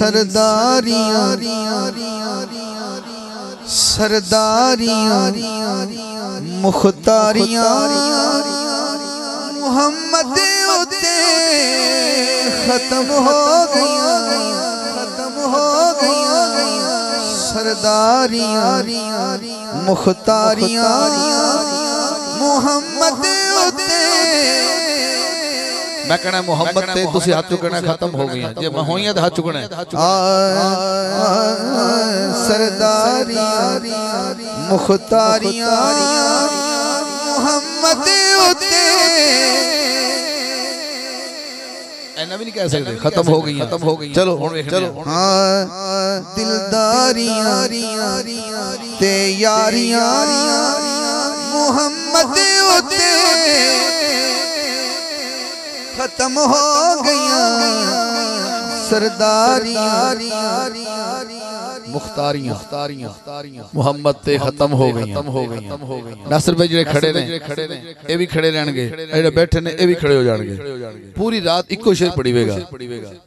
सरदारियां सरदारियां मुख्तारियां मुहम्मद उते खत्म हो गया सरदारियां मुख्तारियां मुहम्मद उते मैं कहना मोहम्मद ते तुसी हाथ चुकना खत्म हो गई जे मैं होइया ते हाथ चुकना सरदारियां मुख्तारियां मुहम्मद उते ऐना भी नहीं कह सकते खत्म हो गई चलो हुण वेख चलो दिलदारियां ते यारियां मुहम्मद उते खत्म हो गया सरदारियां मुख्तारियां मुहम्मद ते खत्म हो गई नासिर भाई जेडे खड़े ने ये भी खड़े रहणगे जेडे बैठे ने ये भी खड़े हो जाणगे पूरी रात इको शेर पढ़ीवेगा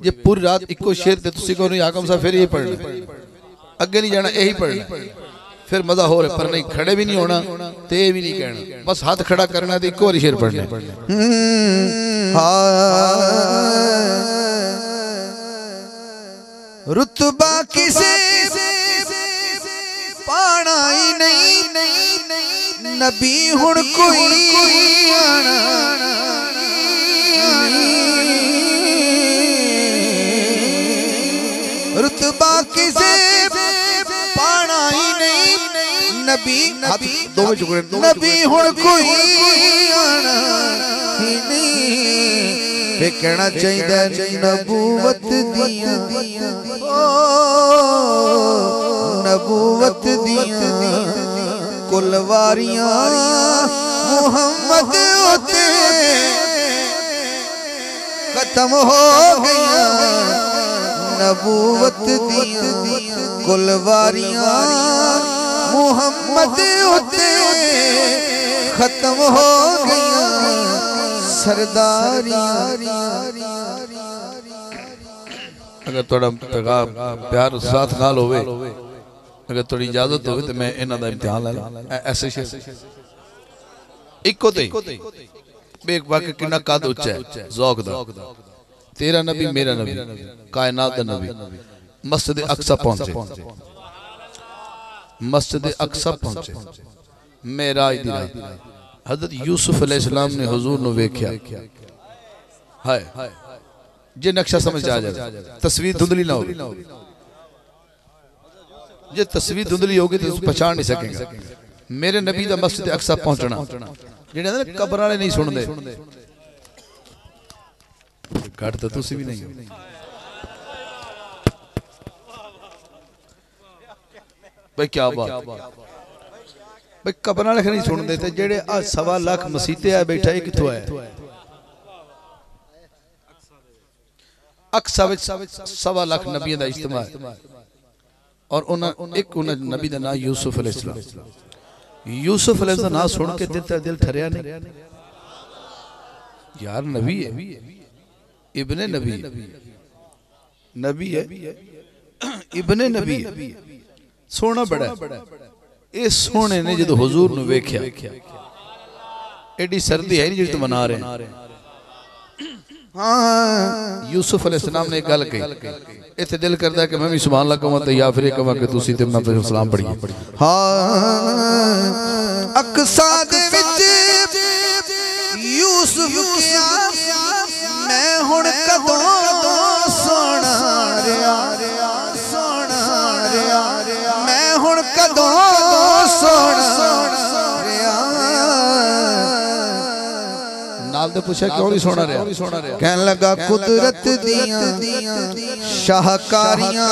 जे पूरी रात इको शेर ते तुसी को नहीं आकम साहब फिर ये पढ़ना अगे नहीं जाना यही पढ़ना फिर मजा हो रहा पर नहीं खड़े भी नहीं होना ते भी नहीं कहना बस हाथ खड़ा करना तो इको शेर पढ़ना रुतबा किसे पाना ही नहीं नबी हुण कोई आना रुतबा किसे पाना ही नहीं नबी नबी हुण कोई आना ही नहीं फिर कहना चाहिए नबूवत दिया नबूवत दिया कुलवारियां मुहम्मद उते खत्म हो गया नबूवत दिया कुलवारियां मुहम्मद उते खत्म हो गया अगर थोड़ा पैगाम प्यार साथ नाल होवे अगर थोड़ी इजाजत होवे तो मैं इन्हां दा इम्तिहान ला ला ऐसे शेर इको ते बेक बाकी कितना कद उच्चा है ज़ौक़ दा तेरा नबी मेरा नबी कायनात दा नबी मस्जिद अक्सा पहुंचे मस्जिद अक्सा पहुंचे मेराज दी रात हज़रत यूसुफ अलैहिस्सलाम ने हुजूर नु वेख्या हाय जे नक्शा समझ आ जाए तस्वीर धुंधली ना होगी जे तस्वीर धुंधली होगी तो पहचान नहीं सकेंगे मेरे नबी दा मस्जिद अक्सा पहुंचना जेड़े ना कब्र वाले नहीं सुनदे घट तो तुसी भी नहीं भाई क्या बात भाई कब्र वाले नहीं सुनते थे जेड़े आज 1.25 लाख मसीते आ बैठा है किथों आया अक्सा विच 1.25 लाख नबियों दा इज्तिमा और एक नबी दा नाम यूसुफ अलैहिस्सलाम यूसुफ अलैहिस्सलाम नाम सुन के तेरा दिल ठहरिया नहीं यार नबी है इब्ने नबी नबी है इब्ने नबी सोना बड़ा इस सोने ने जो हुजूर नु वेख्या एडी सर्दी है नहीं जो मना रहे हाँ यूसुफ अलैहिस्सलाम ने एक गल कही इत्थे दिल करदा कि मैं भी सुभान अल्लाह कहवां ते या फिर कहवां कि तुसी ते मैं पे सलाम पढ़िए हाँ अक्सा दे विच यूसुफ किया मैं हुण कदों सोना रिया मैं हुण कदों सोना तो पूछा क्यों नहीं सोना रहा? कहने लगा कुदरत दियां शाहकारियां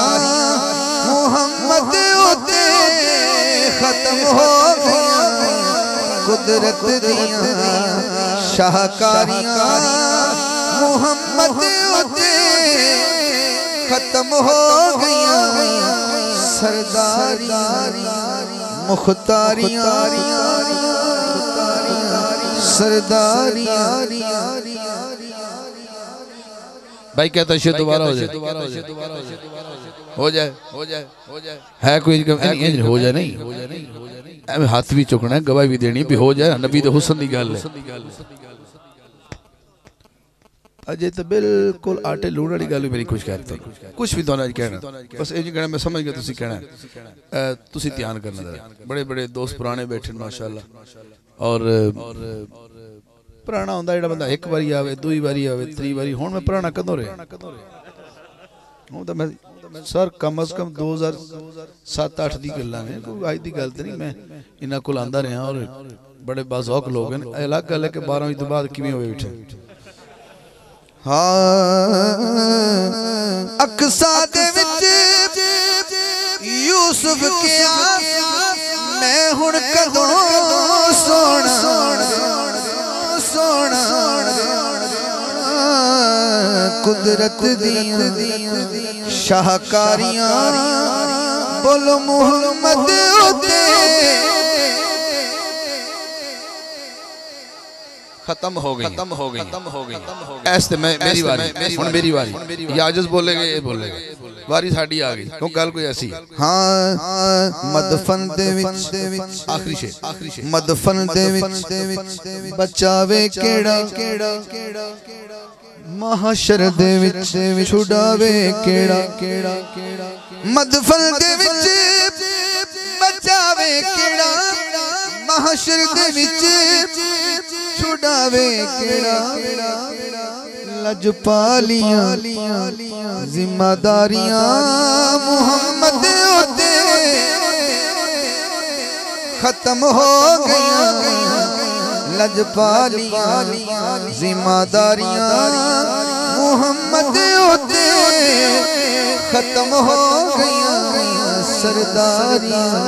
मुहम्मद उते खत्म हो गया। कुदरत दियां शाहकारियां मुहम्मद उते खत्म हो गया। सरदारियां मुख्तारियां सरदारियां। भाई कहता है दोबारा हो जाए, हो जाए, हो जाए, हो जाए। है कोई हो जाए नहीं, एवं हाथ भी चुकना है, गवाही भी देनी भी हो जाए। नबी दे हुस्न दी गल है। अजय तो बिल्कुल आटे लूण वाली गल भी मेरी कुछ कहते कुछ भी तो कहना, बस ये कहना मैं समझ गया तुसी कहना। तुसी ध्यान करना जरा। बड़े बड़े दोस्त पुराने बैठे माशाअल्लाह। और पुराना होंदा जेड़ा बंदा एक बारी आवे, दुई बारी आवे, त्री बारी। हुण मैं पुराना कदों रहा? हुण तो मैं सर कम अज कम 2007-8 दी गल्लां ने, कोई अज दी गल तो नहीं। मैं इन्हां कोल आंदा रहा और बड़े बाज़ौक लोग हैं। अलग गल है कि 12वीं तो बाद किवें होए बैठे। अक्सा दे विच यूसुफ किया मैं हुण कदों सोना सोना। कुदरत दियां शाहकारियां बोलो मुहम्मद उते खत्म हो गई, खत्म हो गई, खत्म हो गई। ऐसे मैं मेरी बारी, हुण मेरी बारी। याजज बोलेगे, ये बोलेगा, बारी साडी आ गई। क्यों गल कोई ऐसी? हाँ मदफन दे विच आखिरी शेर, आखिरी शेर। मदफन दे विच बचावे केड़ा महाशर दे विच छुड़ावे केड़ा। मदफन दे विच बचावे केड़ा महाशर दे विच छुड़ावे केड़ा। लजपालियां जिम्मेदारियां मुहम्मद उते खत्म हो गया। लजपालियां जिम्मेदारियां मुहम्मद उते खत्म हो गया। सरदारियां